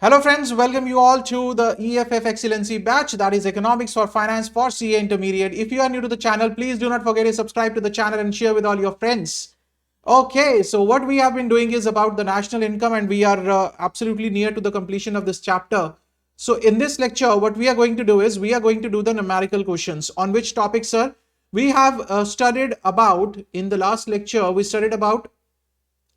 Hello friends, welcome you all to the EFF Excellency batch, that is Economics for Finance for CA Intermediate. If you are new to the channel, please do not forget to subscribe to the channel and share with all your friends. Okay, so what we have been doing is about the national income, and we are absolutely near to the completion of this chapter. So in this lecture, what we are going to do is we are going to do the numerical questions. On which topic, sir? We have studied about, in the last lecture, we studied about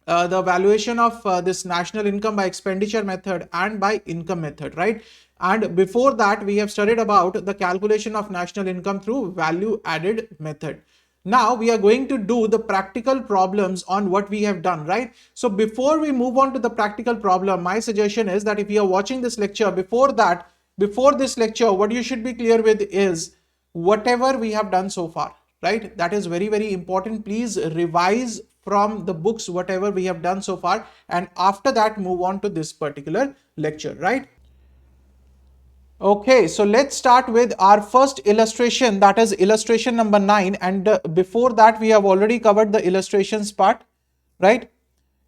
the valuation of this national income by expenditure method and by income method, right? And before that, we have studied about the calculation of national income through value added method. Now we are going to do the practical problems on what we have done, right? So before we move on to the practical problem, my suggestion is that if you are watching this lecture, before this lecture, what you should be clear with is whatever we have done so far, right? That is very, very important. Please revise from the books whatever we have done so far, and after that move on to this particular lecture, right? Okay, so let's start with our first illustration, that is illustration number 9. And before that, we have already covered the illustrations part, right?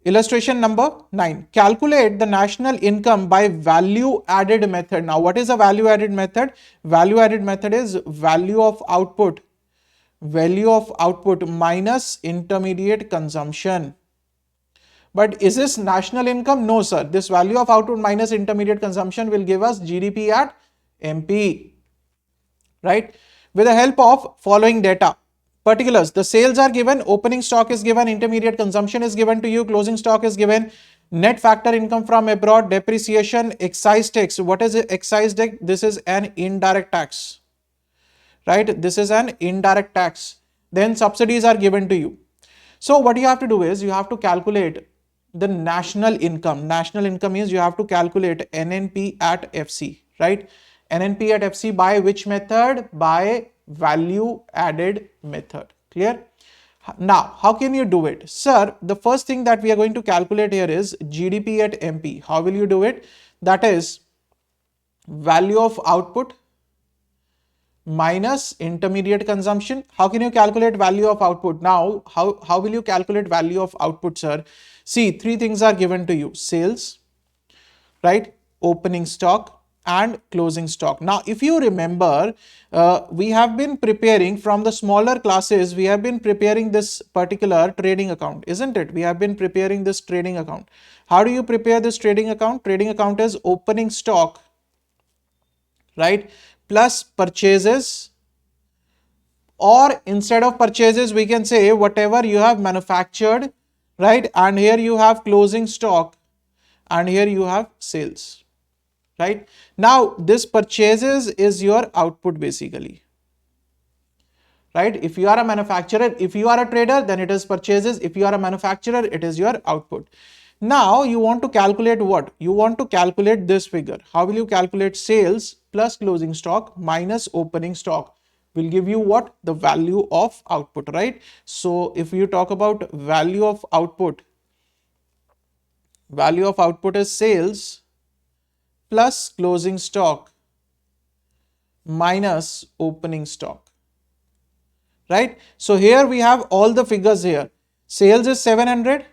Illustration number 9. Calculate the national income by value added method. Now, what is a value added method? Value added method is value of output minus intermediate consumption. But is this national income? No, sir. This value of output minus intermediate consumption will give us GDP at MP, right? With the help of following data. Particulars: the sales are given, opening stock is given, intermediate consumption is given to you, closing stock is given, net factor income from abroad, depreciation, excise tax. What is excise tax? This is an indirect tax, right? This is an indirect tax. Then subsidies are given to you. So what you have to do is you have to calculate the national income. National income is you have to calculate NNP at FC, right? NNP at FC by which method? By value added method. Clear? Now, how can you do it? Sir, the first thing that we are going to calculate here is GDP at MP. How will you do it? That is value of output minus intermediate consumption. How can you calculate value of output? Now, how will you calculate value of output, sir? See, three things are given to you: sales, right, opening stock, and closing stock. Now, if you remember, we have been preparing from the smaller classes, we have been preparing this particular trading account, isn't it? We have been preparing this trading account. How do you prepare this trading account? Trading account is opening stock, right, plus purchases, or instead of purchases we can say whatever you have manufactured, right, and here you have closing stock and here you have sales, right? Now this purchases is your output basically, right? If you are a manufacturer, if you are a trader, then it is purchases. If you are a manufacturer, it is your output. Now you want to calculate what? You want to calculate this figure. How will you calculate? Sales plus closing stock minus opening stock will give you what? The value of output, right? So if you talk about value of output is sales plus closing stock minus opening stock, right? So here we have all the figures here. Sales is 700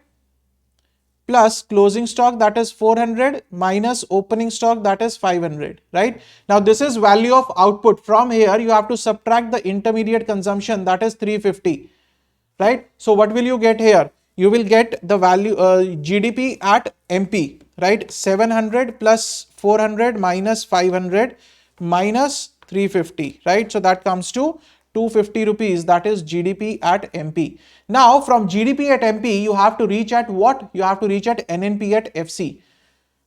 plus closing stock, that is 400, minus opening stock, that is 500, right? Now this is value of output. From here you have to subtract the intermediate consumption, that is 350, right? So what will you get here? You will get the value GDP at MP, right? 700 plus 400 minus 500 minus 350, right? So that comes to 250 rupees, that is GDP at MP. Now from GDP at MP you have to reach at what? You have to reach at NNP at FC.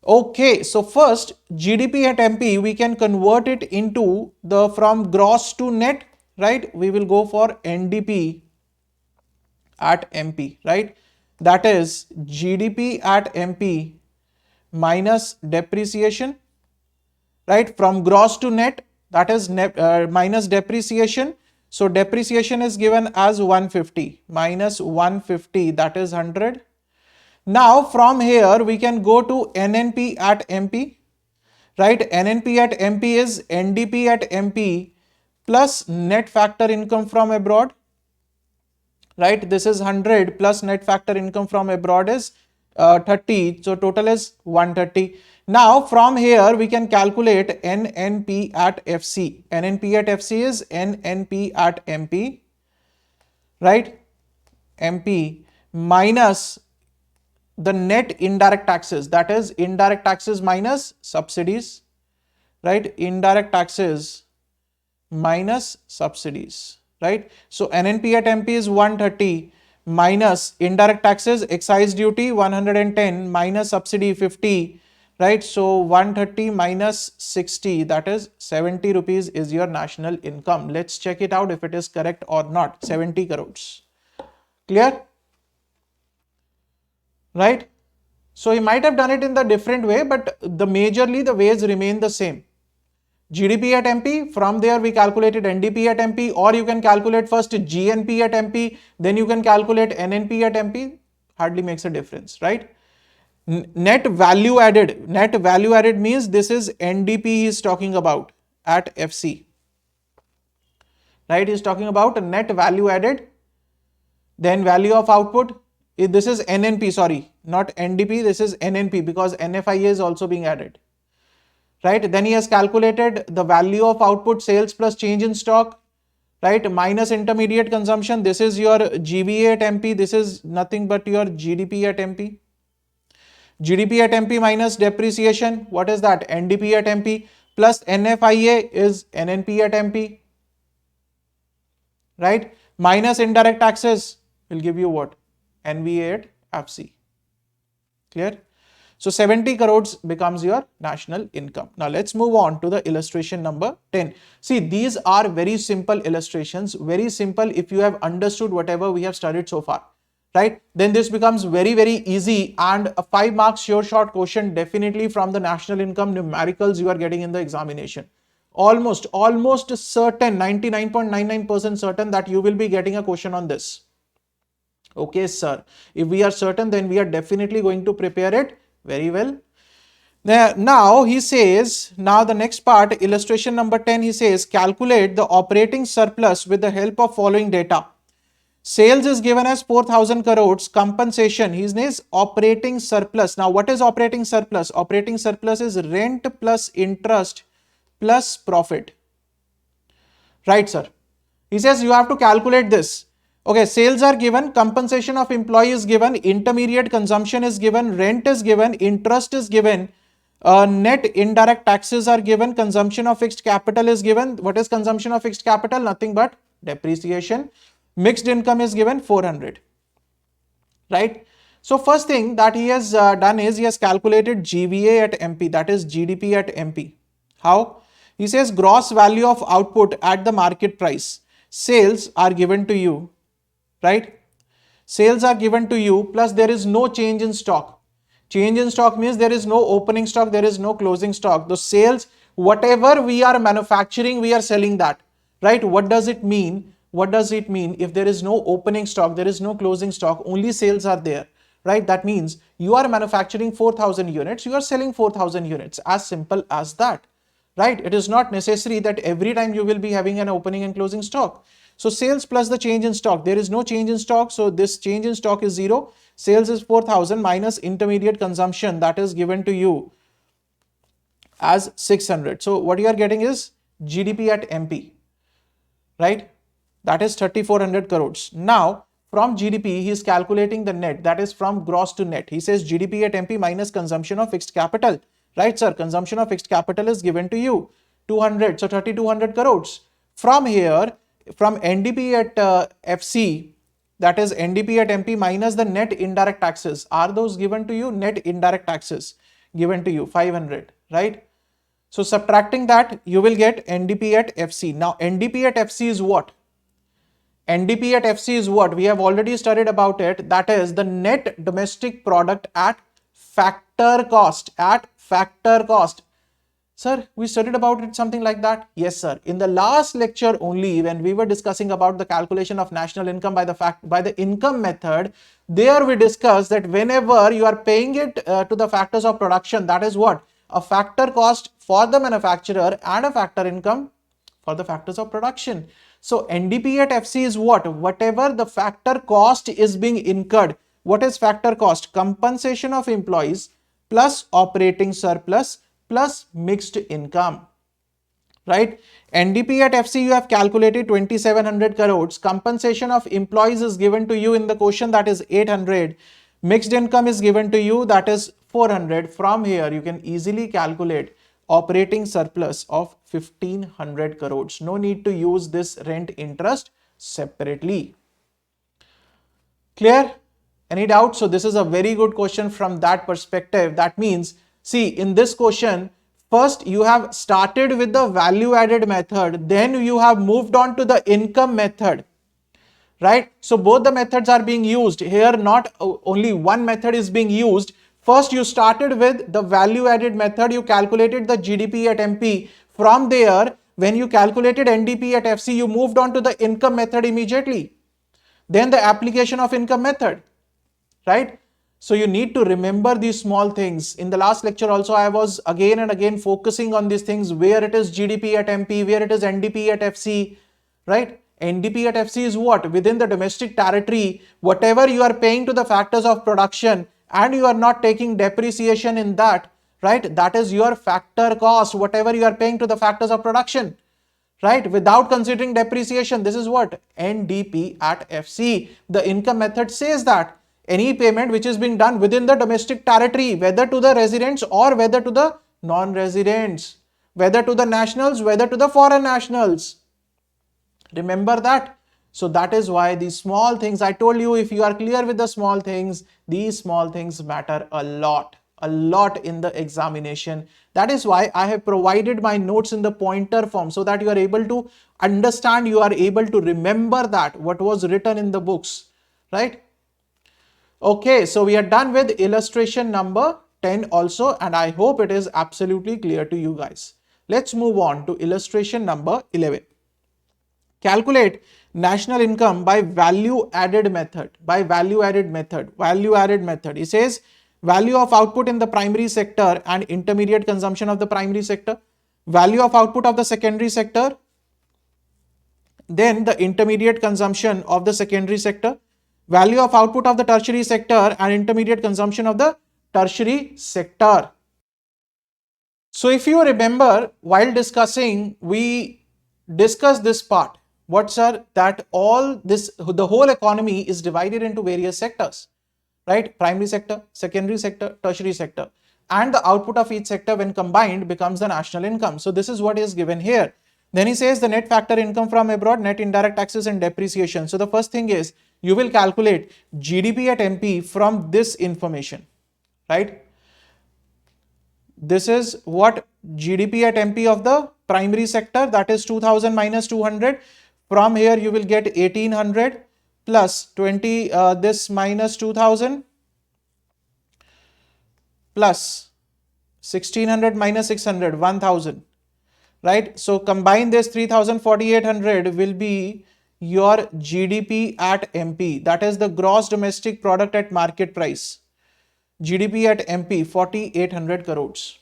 Okay, so first GDP at MP we can convert it into the from gross to net, right? We will go for NDP at MP, right? That is GDP at MP minus depreciation, right? From gross to net, that is minus depreciation. So depreciation is given as 150 minus 150, that is 100. Now from here we can go to NNP at MP, right? NNP at MP is NDP at MP plus net factor income from abroad, right? This is 100 plus net factor income from abroad is 30. So total is 130. Now from here we can calculate NNP at FC. NNP at FC is NNP at MP, right? MP minus the net indirect taxes, that is indirect taxes minus subsidies, right? Indirect taxes minus subsidies, right? So NNP at MP is 130 minus indirect taxes, excise duty 110 minus subsidy 50, right? So 130 minus 60, that is 70 rupees is your national income. Let's check it out if it is correct or not. 70 crores. Clear? Right? So he might have done it in the different way, but majorly the ways remain the same. GDP at MP, from there we calculated NDP at MP, or you can calculate first GNP at MP, then you can calculate NNP at MP, hardly makes a difference, right? Net value added means this is NDP he is talking about at FC, right? He is talking about net value added, then value of output. This is NNP, sorry, not NDP, this is NNP because NFIA is also being added. Right, then he has calculated the value of output, sales plus change in stock, right, minus intermediate consumption. This is your GVA at MP, this is nothing but your GDP at MP. GDP at MP minus depreciation, what is that? NDP at MP plus NFIA is NNP at MP, right, minus indirect taxes will give you what? NVA at FC. Clear? So 70 crores becomes your national income. Now let's move on to the illustration number 10. See, these are very simple illustrations, very simple if you have understood whatever we have studied so far, right? Then this becomes very, very easy, and a 5 marks sure shot question definitely from the national income numericals you are getting in the examination. Almost certain, 99.99% certain that you will be getting a question on this. Okay, sir. If we are certain, then we are definitely going to prepare it very well. Now he says, now the next part, illustration number 10, he says, calculate the operating surplus with the help of following data. Sales is given as 4,000 crores, compensation, his name is operating surplus. Now what is operating surplus? Operating surplus is rent plus interest plus profit. Right, sir? He says you have to calculate this. Okay, sales are given, compensation of employee is given, intermediate consumption is given, rent is given, interest is given, net indirect taxes are given, consumption of fixed capital is given. What is consumption of fixed capital? Nothing but depreciation. Mixed income is given 400. Right? So first thing that he has done is he has calculated GVA at MP, that is GDP at MP. How? He says gross value of output at the market price. Sales are given to you. Right? Sales are given to you, plus there is no change in stock. Change in stock means there is no opening stock, there is no closing stock. The sales, whatever we are manufacturing, we are selling that. Right? What does it mean? What does it mean? If there is no opening stock, there is no closing stock, only sales are there. Right? That means you are manufacturing 4,000 units, you are selling 4,000 units. As simple as that. Right? It is not necessary that every time you will be having an opening and closing stock. So sales plus the change in stock, there is no change in stock, so this change in stock is 0. Sales is 4,000 minus intermediate consumption, that is given to you as 600. So what you are getting is GDP at MP, right? That is 3,400 crores. Now from GDP he is calculating the net, that is from gross to net. He says GDP at MP minus consumption of fixed capital, right, sir? Consumption of fixed capital is given to you 200, so 3,200 crores. From here, from NDP at FC, that is NDP at MP minus the net indirect taxes, are those given to you? Net indirect taxes given to you 500, right? So subtracting that, you will get NDP at FC. Now NDP at FC is what? NDP at FC is what? We have already studied about it. That is the net domestic product at factor cost. At factor cost. Sir, we studied about it something like that? Yes, sir. In the last lecture only, when we were discussing about the calculation of national income by the income method, there we discussed that whenever you are paying it to the factors of production, that is what? A factor cost for the manufacturer and a factor income for the factors of production. So NDP at FC is what? Whatever the factor cost is being incurred What is factor cost? Compensation of employees plus operating surplus plus mixed income. Right? NDP at FC you have calculated 2700 crores. Compensation of employees is given to you in the question, that is 800. Mixed income is given to you, that is 400. From here you can easily calculate operating surplus of 1500 crores. No need to use this rent interest separately. Clear? Any doubt? So this is a very good question from that perspective. That means, see, in this question, first you have started with the value added method, then you have moved on to the income method, right? So both the methods are being used here, not only one method is being used. First you started with the value added method, you calculated the GDP at MP. From there, when you calculated NDP at FC, you moved on to the income method immediately. Then the application of income method, right? So you need to remember these small things. In the last lecture also, I was again and again focusing on these things, where it is GDP at MP, where it is NDP at FC, right? NDP at FC is what? Within the domestic territory, whatever you are paying to the factors of production and you are not taking depreciation in that, right? That is your factor cost, whatever you are paying to the factors of production, right? Without considering depreciation. This is what? NDP at FC. The income method says that any payment which is being done within the domestic territory, whether to the residents or whether to the non-residents, whether to the nationals, whether to the foreign nationals. Remember that. So that is why these small things, I told you, if you are clear with the small things, these small things matter a lot in the examination. That is why I have provided my notes in the pointer form, so that you are able to understand, you are able to remember that what was written in the books, right? Okay, so we are done with illustration number 10 also, and I hope it is absolutely clear to you guys. Let's move on to illustration number 11. Calculate national income by value added method. Value added method. It says value of output in the primary sector and intermediate consumption of the primary sector, value of output of the secondary sector, then the intermediate consumption of the secondary sector, value of output of the tertiary sector and intermediate consumption of the tertiary sector. So if you remember, while discussing, we discussed this part. What, sir? That all this, the whole economy is divided into various sectors, right? Primary sector, secondary sector, tertiary sector, and the output of each sector when combined becomes the national income. So this is what is given here. Then he says the net factor income from abroad, net indirect taxes and depreciation. So the first thing is you will calculate GDP at MP from this information, right? This is what GDP at MP of the primary sector, that is 2000 minus 200. From here you will get 1800 plus 20, this minus 2000 plus 1600 minus 600, 1000, right? So combine this, 3000, 4800 will be your GDP at MP, that is the gross domestic product at market price. GDP at MP 4800 crores,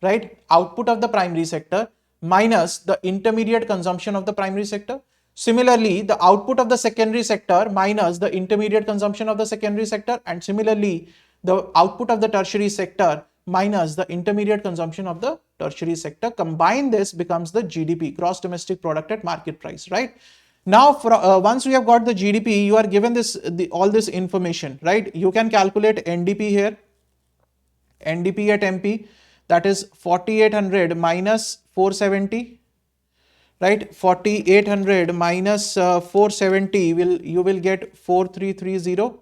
right? Output of the primary sector minus the intermediate consumption of the primary sector. Similarly, the output of the secondary sector minus the intermediate consumption of the secondary sector, and similarly the output of the tertiary sector minus the intermediate consumption of the tertiary sector. Combine this becomes the GDP, gross domestic product at market price, right? Now, once we have got the GDP, you are given this all this information, right? You can calculate NDP here, NDP at MP, that is 4800 minus 470, right? 4800 minus 470 you will get 4330,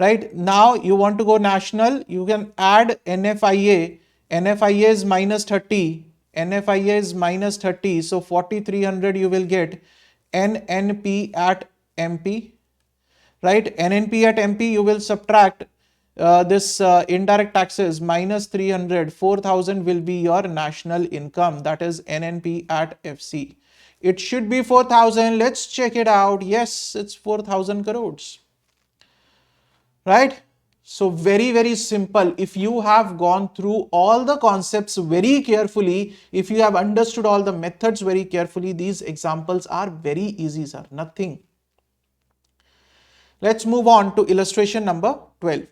right? Now you want to go national, you can add NFIA. NFIA is minus 30, NFIA is minus 30, so 4300 you will get NNP at MP, right? NNP at MP, you will subtract this indirect taxes minus 300, 4000 will be your national income, that is NNP at FC. It should be 4000. Let's check it out. Yes, it's 4000 crores, right? So very, very simple. If you have gone through all the concepts very carefully, if you have understood all the methods very carefully, these examples are very easy, sir. Nothing. Let's move on to illustration number 12.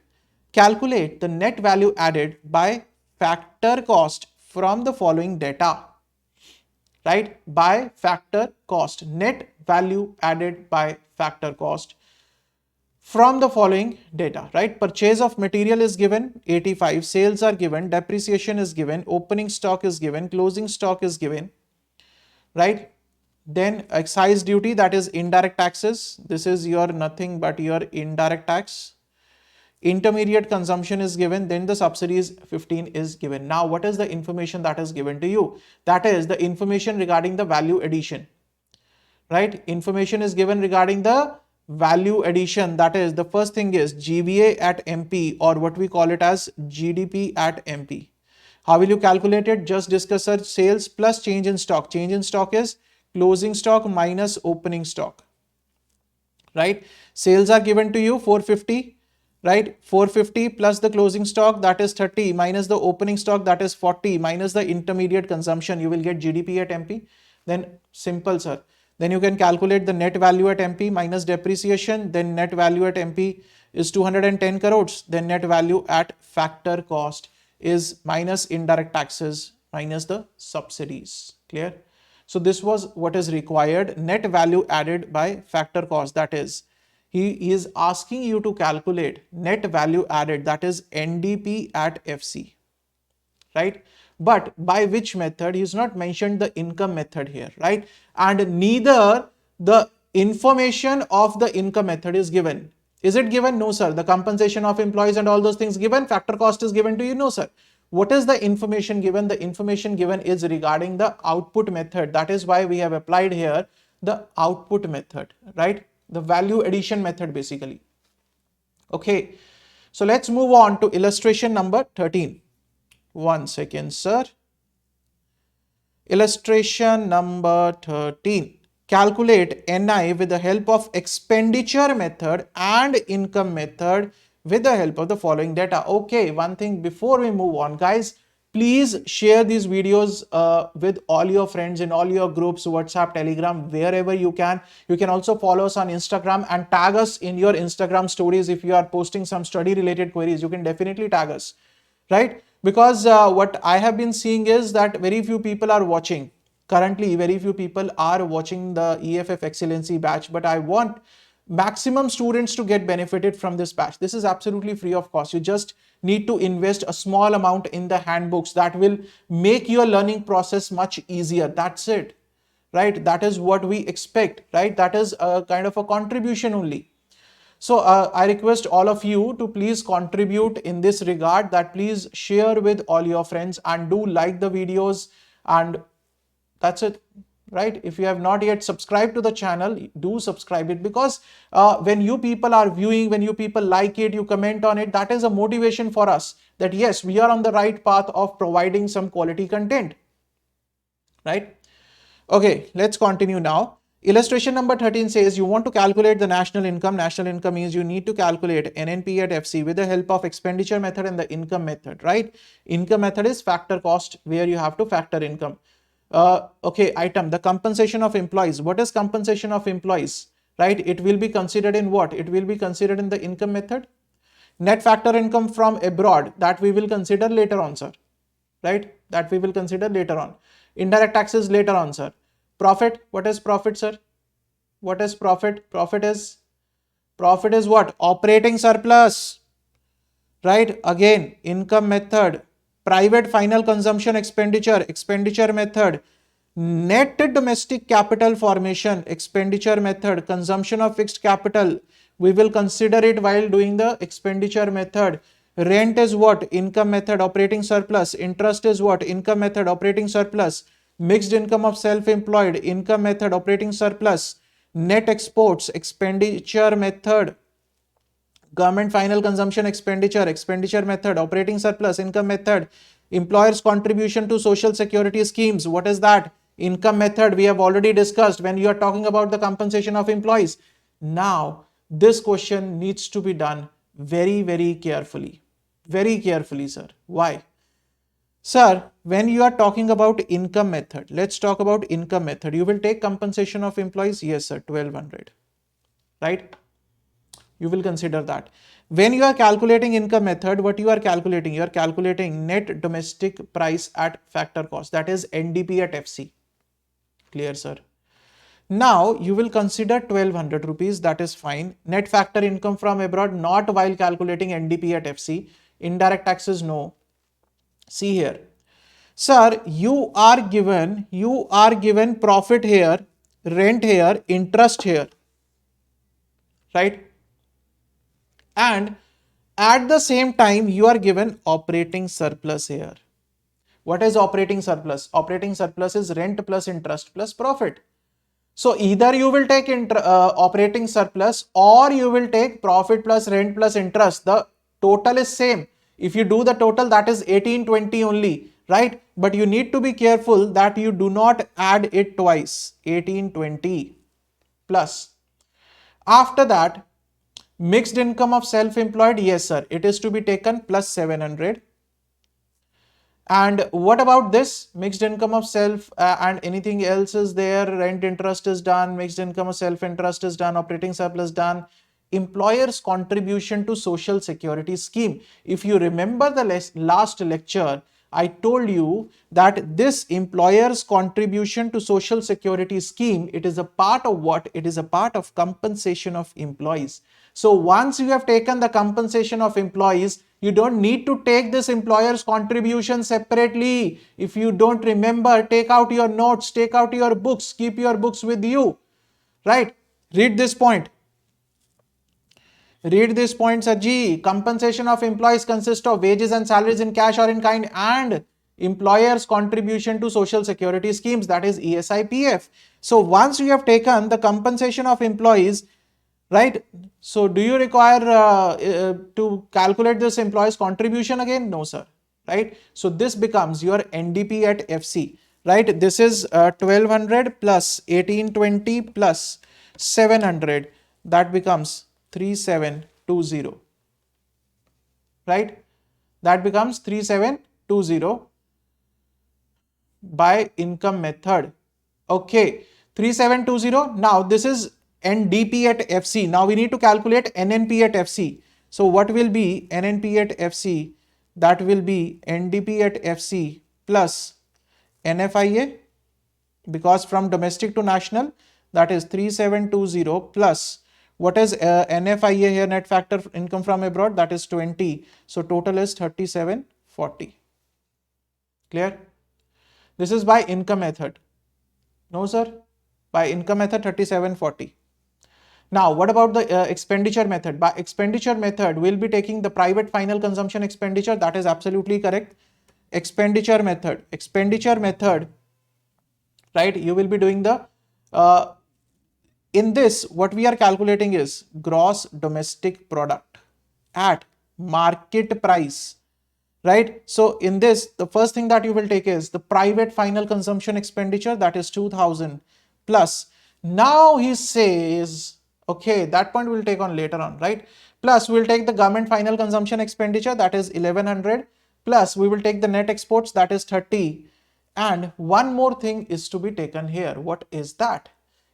Calculate the net value added by factor cost from the following data. Right? By factor cost. Net value added by factor cost from the following data. Right? Purchase of material is given 85, sales are given, depreciation is given, opening stock is given, closing stock is given. Right? Then excise duty, that is indirect taxes. This is your nothing but your indirect tax. Intermediate consumption is given, then the subsidies 15 is given. Now what is the information that is given to you? That is the information regarding the value addition. Right? Information is given regarding the value addition. That is, the first thing is GVA at MP, or what we call it as GDP at MP. How will you calculate it? Just discuss our sales plus change in stock. Change in stock is closing stock minus opening stock. Right? Sales are given to you 450. Right? 450 plus the closing stock, that is 30, minus the opening stock, that is 40, minus the intermediate consumption, you will get GDP at MP. Then simple, sir. Then you can calculate the net value at MP minus depreciation. Then net value at MP is 210 crores. Then net value at factor cost is minus indirect taxes minus the subsidies. Clear? So this was what is required. Net value added by factor cost, that is, he is asking you to calculate net value added, that is NDP at FC, right? But by which method? He has not mentioned the income method here, right? And neither the information of the income method is given. Is it given? No, sir. The compensation of employees and all those things given. Factor cost is given to you? No, sir. What is the information given? The information given is regarding the output method. That is why we have applied here the output method, right? The value addition method basically. Okay, so let's move on to illustration number 13. One second, sir. Illustration number 13. Calculate NI with the help of expenditure method and income method with the help of the following data. Okay, one thing before we move on, guys, please share these videos with all your friends in all your groups, WhatsApp, Telegram, wherever you can. You can also follow us on Instagram and tag us in your Instagram stories. If you are posting some study related queries, you can definitely tag us, right? Because what I have been seeing is that very few people are watching. Currently, very few people are watching the EFF Excellency batch, but I want maximum students to get benefited from this batch. This is absolutely free of cost. You just need to invest a small amount in the handbooks that will make your learning process much easier. That's it, right? That is what we expect, right? That is a kind of a contribution only. So I request all of you to please contribute in this regard, that please share with all your friends and do like the videos, and that's it, right? If you have not yet subscribed to the channel, do subscribe it, because when you people are viewing, when you people like it, you comment on it, that is a motivation for us that yes, we are on the right path of providing some quality content, right? Okay, let's continue now. Illustration number 13 says you want to calculate the national income. National income means you need to calculate NNP at FC with the help of expenditure method and the income method, right? Income method is factor cost, where you have to factor income. Okay, item, the compensation of employees. What is compensation of employees, right? It will be considered in what? It will be considered in the income method. Net factor income from abroad, that we will consider later on, sir, right? That we will consider later on. Indirect taxes later on, sir. Profit, what is profit, sir? What is profit? Profit is what? Operating surplus, right? Again, income method. Private final consumption expenditure, expenditure method. Net domestic capital formation, expenditure method. Consumption of fixed capital, we will consider it while doing the expenditure method. Rent is what? Income method, operating surplus. Interest is what? Income method, operating surplus. Mixed income of self-employed, income method, operating surplus. Net exports, expenditure method. Government final consumption expenditure, expenditure method, operating surplus, income method. Employers' contribution to social security schemes, what is that? Income method, we have already discussed when you are talking about the compensation of employees. Now, this question needs to be done very, very carefully. Very carefully, sir. Why? Sir, when you are talking about income method, let's talk about income method. You will take compensation of employees? Yes, sir, 1200, right? You will consider that. When you are calculating income method, what you are calculating? You are calculating net domestic price at factor cost, that is NDP at FC. Clear, sir? Now you will consider 1200 rupees, that is fine. Net factor income from abroad, not while calculating NDP at FC. Indirect taxes, no. See here, sir, you are given profit here, rent here, interest here, right? And at the same time you are given operating surplus here. What is operating surplus? Operating surplus is rent plus interest plus profit. So either you will take operating surplus, or you will take profit plus rent plus interest. The total is same. If you do the total, that is 1820 only, right? But you need to be careful that you do not add it twice. 1820 plus. After that, mixed income of self-employed, yes sir, it is to be taken plus 700. And what about this mixed income of self and anything else is there? Rent interest is done, mixed income of self interest is done, operating surplus done. Employer's contribution to social security scheme. If you remember the last lecture, I told you that this employer's contribution to social security scheme, it is a part of what? It is a part of compensation of employees. So once you have taken the compensation of employees, you don't need to take this employer's contribution separately. If you don't remember, take out your notes, take out your books, keep your books with you, right? Read this point. Read this point, Sajji. Compensation of employees consists of wages and salaries in cash or in kind and employer's contribution to social security schemes, that is ESIPF. So once you have taken the compensation of employees, right? So do you require to calculate this employee's contribution again? No, sir. Right? So this becomes your NDP at FC. Right? This is 1200 plus 1820 plus 700. That becomes 3720. Right? That becomes 3720 by income method. Okay. 3720. Now this is NDP at FC. Now we need to calculate NNP at FC. So what will be NNP at FC? That will be NDP at FC plus NFIA, because from domestic to national, that is 3720 plus what is NFIA here, net factor income from abroad, that is 20. So total is 3740. Clear? This is by income method. No sir, by income method 3740. Now, what about the expenditure method? By expenditure method, we'll be taking the private final consumption expenditure. That is absolutely correct. Expenditure method, right? You will be doing the, in this, what we are calculating is gross domestic product at market price, right? So in this, the first thing that you will take is the private final consumption expenditure, that is 2000 plus. Now he says, okay, that point we'll take on later on, right? Plus we'll take the government final consumption expenditure, that is 1100, plus we will take the net exports, that is 30. And one more thing is to be taken here. What is that?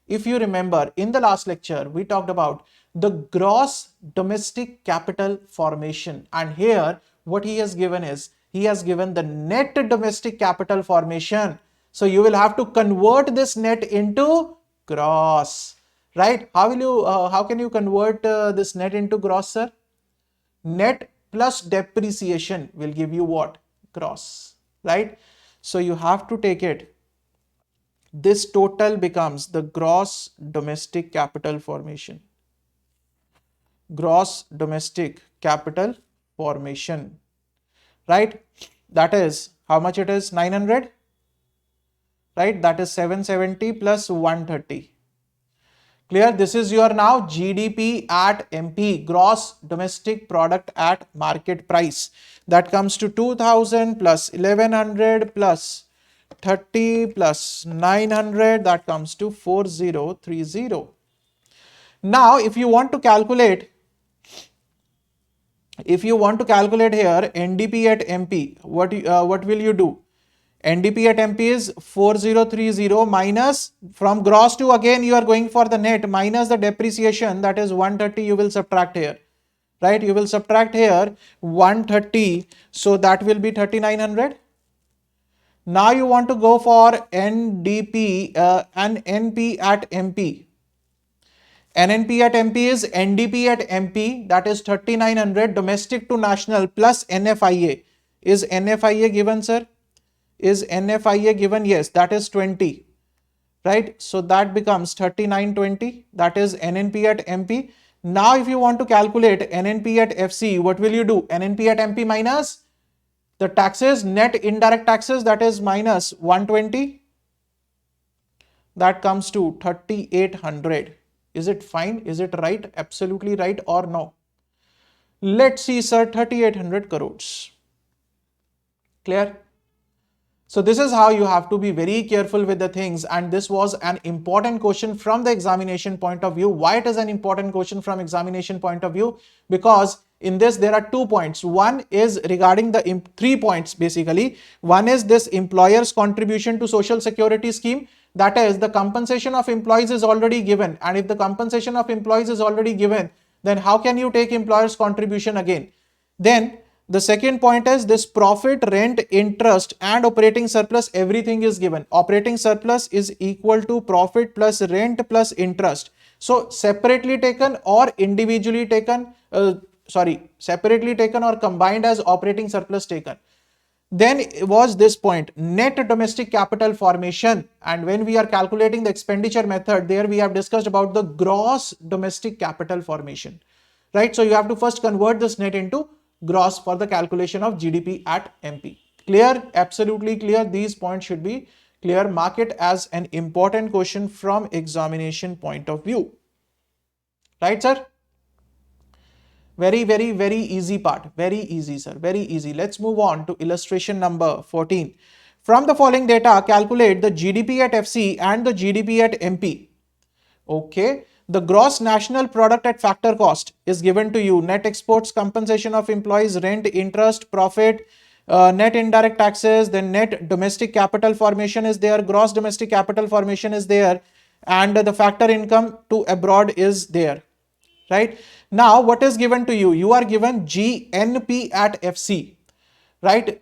If you remember, in the last lecture, we talked about the gross domestic capital formation. And here, what he has given is, he has given the net domestic capital formation. So you will have to convert this net into gross, right? How can you convert this net into gross, sir? Net plus depreciation will give you what? Gross, right? So you have to take it. This total becomes the gross domestic capital formation. Gross domestic capital formation, right? That is how much it is? 900, right? That is 770 plus 130. Clear? This is your now GDP at MP, gross domestic product at market price. That comes to 2000 plus 1100 plus 30 plus 900, that comes to 4030. Now if you want to calculate here NDP at MP, what will you do? NDP at MP is 4030 minus, from gross to again you are going for the net, minus the depreciation, that is 130 you will subtract here, right? You will subtract here 130, so that will be 3900. Now you want to go for NDP and NP at MP. NNP at MP is NDP at MP, that is 3900 domestic to national plus NFIA. Is NFIA given, sir? Is NFIA given? Yes, that is 20, right? So that becomes 3920, that is NNP at MP. Now if you want to calculate NNP at FC, what will you do? NNP at MP minus the taxes, net indirect taxes, that is minus 120, that comes to 3800. Is it fine? Is it right? Absolutely right or no? Let's see, sir, 3800 crores. Clear? So this is how you have to be very careful with the things, and this was an important question from the examination point of view. Why it is an important question from examination point of view? Because in this there are 2 points. One is regarding the 3 points basically. One is this employer's contribution to social security scheme, that is the compensation of employees is already given, and if the compensation of employees is already given, then how can you take employer's contribution again? Then the second point is this profit, rent, interest and operating surplus, everything is given. Operating surplus is equal to profit plus rent plus interest. So separately taken or individually taken, separately taken or combined as operating surplus taken. Then was this point, net domestic capital formation, and when we are calculating the expenditure method, there we have discussed about the gross domestic capital formation, right? So you have to first convert this net into gross for the calculation of GDP at MP. Clear? Absolutely clear. These points should be clear. Mark it as an important question from examination point of view. Right, sir? Very, very, very easy part. Very easy, sir. Very easy. Let's move on to illustration number 14. From the following data, calculate the GDP at FC and the GDP at MP. Okay. The gross national product at factor cost is given to you. Net exports, compensation of employees, rent, interest, profit, net indirect taxes, then net domestic capital formation is there, gross domestic capital formation is there, and the factor income to abroad is there, right? Now, what is given to you? You are given GNP at FC, right?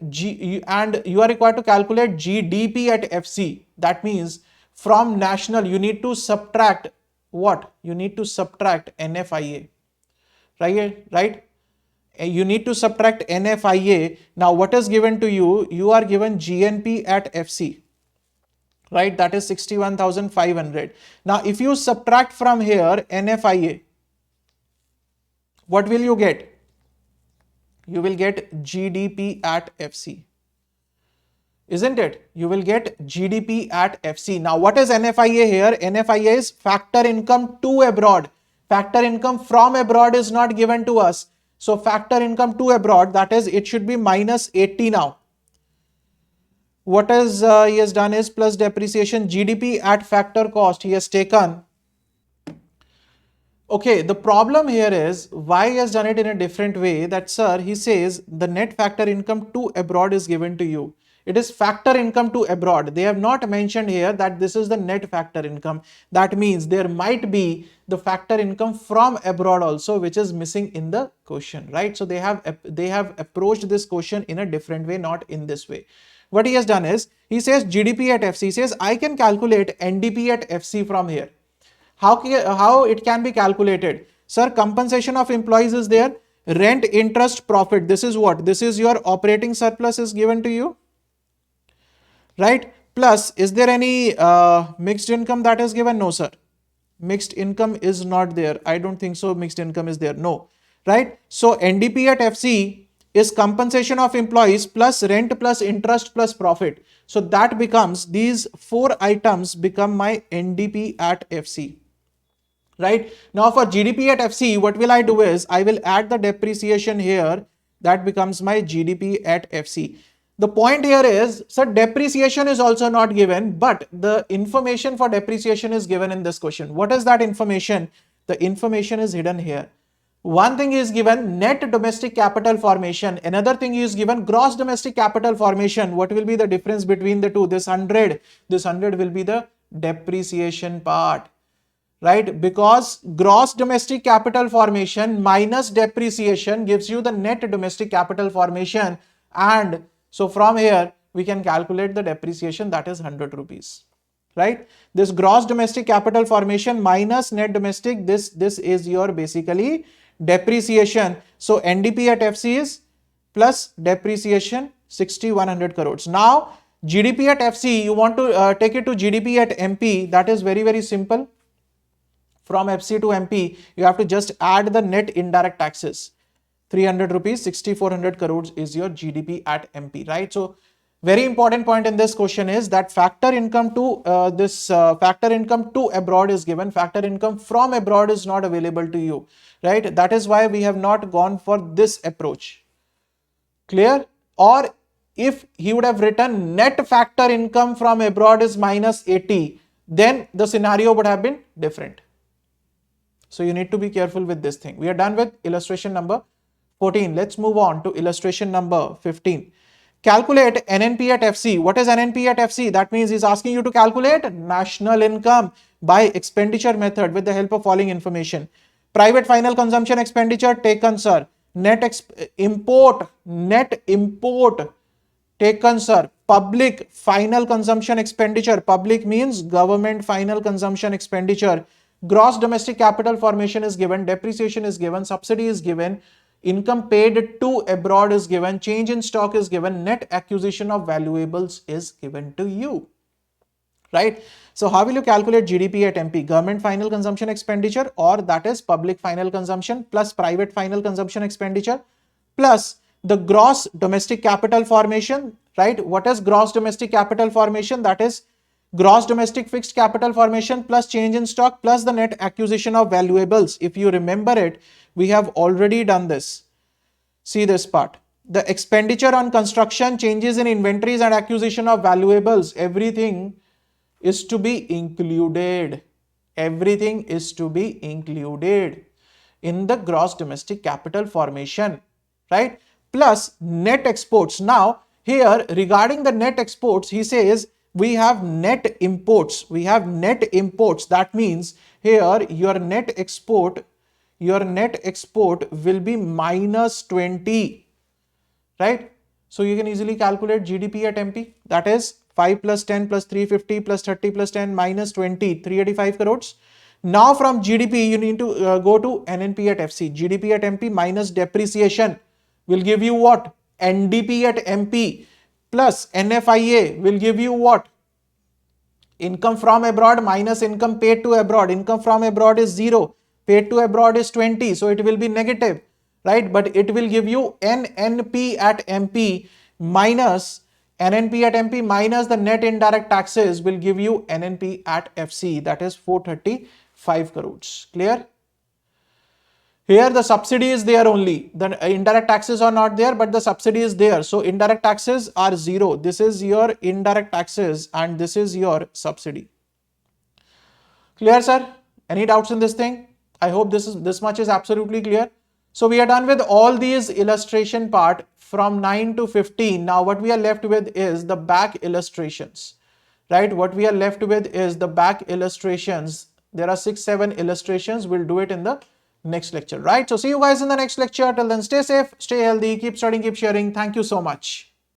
And you are required to calculate GDP at FC. That means from national, you need to subtract what? You need to subtract NFIA, right? You need to subtract NFIA. Now, what is given to you? You are given GNP at FC, right? That is 61,500. Now, if you subtract from here NFIA, what will you get? You will get GDP at FC. Isn't it? You will get GDP at FC. Now, what is NFIA here? NFIA is factor income to abroad. Factor income from abroad is not given to us. So, factor income to abroad, that is, it should be minus 80 now. What is he has done is plus depreciation, GDP at factor cost he has taken. Okay, the problem here is why he has done it in a different way. That, sir, he says the net factor income to abroad is given to you. It is factor income to abroad. They have not mentioned here that this is the net factor income. That means there might be the factor income from abroad also, which is missing in the question, right? So they have approached this question in a different way, not in this way. What he has done is, he says GDP at FC, he says I can calculate NDP at FC from here. How it can be calculated? Sir, compensation of employees is there, rent, interest, profit. This is what? This is your operating surplus is given to you, right? Plus, is there any mixed income that is given? No, sir. Mixed income is not there. I don't think so. Mixed income is there. No, right? So NDP at FC is compensation of employees plus rent plus interest plus profit. So that becomes, these 4 items become my NDP at FC. Right? Now for GDP at FC, what will I do is, I will add the depreciation here. That becomes my GDP at FC. The point here is, sir, depreciation is also not given, but the information for depreciation is given in this question. What is that information? The information is hidden here. One thing is given net domestic capital formation. Another thing is given gross domestic capital formation. What will be the difference between the two? This 100 will be the depreciation part, right? Because gross domestic capital formation minus depreciation gives you the net domestic capital formation. And so from here, we can calculate the depreciation, that is 100 rupees. Right, this gross domestic capital formation minus net domestic, this is your basically depreciation. So NDP at FC is plus depreciation 6100 crores. Now GDP at FC, you want to take it to GDP at MP. That is very simple. From FC to MP, you have to just add the net indirect taxes. 300 rupees, 6400 crores is your GDP at MP, right? So very important point in this question is that factor income to factor income to abroad is given. Factor income from abroad is not available to you, right? That is why we have not gone for this approach. Clear? Or if he would have written net factor income from abroad is minus 80, then the scenario would have been different. So you need to be careful with this thing. We are done with illustration number 14. Let's move on to illustration number 15. Calculate NNP at FC. What is NNP at FC? That means he's asking you to calculate national income by expenditure method with the help of following information. Private final consumption expenditure taken, sir. Net import taken, sir. Public final consumption expenditure. Public means government final consumption expenditure. Gross domestic capital formation is given. Depreciation is given. Subsidy is given. Income paid to abroad is given, change in stock is given, net acquisition of valuables is given to you, right? So how will you calculate GDP at MP? Government final consumption expenditure, or that is public final consumption plus private final consumption expenditure plus the gross domestic capital formation, right? What is gross domestic capital formation? That is gross domestic fixed capital formation plus change in stock plus the net acquisition of valuables. If you remember it, we have already done this. See this part. The expenditure on construction, changes in inventories and acquisition of valuables, everything is to be included. Everything is to be included in the gross domestic capital formation, right? Plus net exports. Now here regarding the net exports, he says we have net imports. We have net imports. That means here your net export will be minus 20, right? So you can easily calculate GDP at MP. That is 5 plus 10 plus 350 plus 30 plus 10 minus 20, 385 crores. Now from GDP, you need to go to NNP at FC. GDP at MP minus depreciation will give you what? NDP at MP plus NFIA will give you what? Income from abroad minus income paid to abroad. Income from abroad is 0. Paid to abroad is 20. So it will be negative, right? But it will give you NNP at MP minus the net indirect taxes will give you NNP at FC. That is 435 crores. Clear? Here the subsidy is there only. The indirect taxes are not there, but the subsidy is there. So indirect taxes are 0. This is your indirect taxes and this is your subsidy. Clear, sir? Any doubts in this thing? I hope this much is absolutely clear. So we are done with all these illustration part from 9 to 15. Now what we are left with is the back illustrations, right? What we are left with is the back illustrations. There are 6-7 illustrations. We'll do it in the next lecture, right? So see you guys in the next lecture. Till then, stay safe, stay healthy, keep studying, keep sharing. Thank you so much.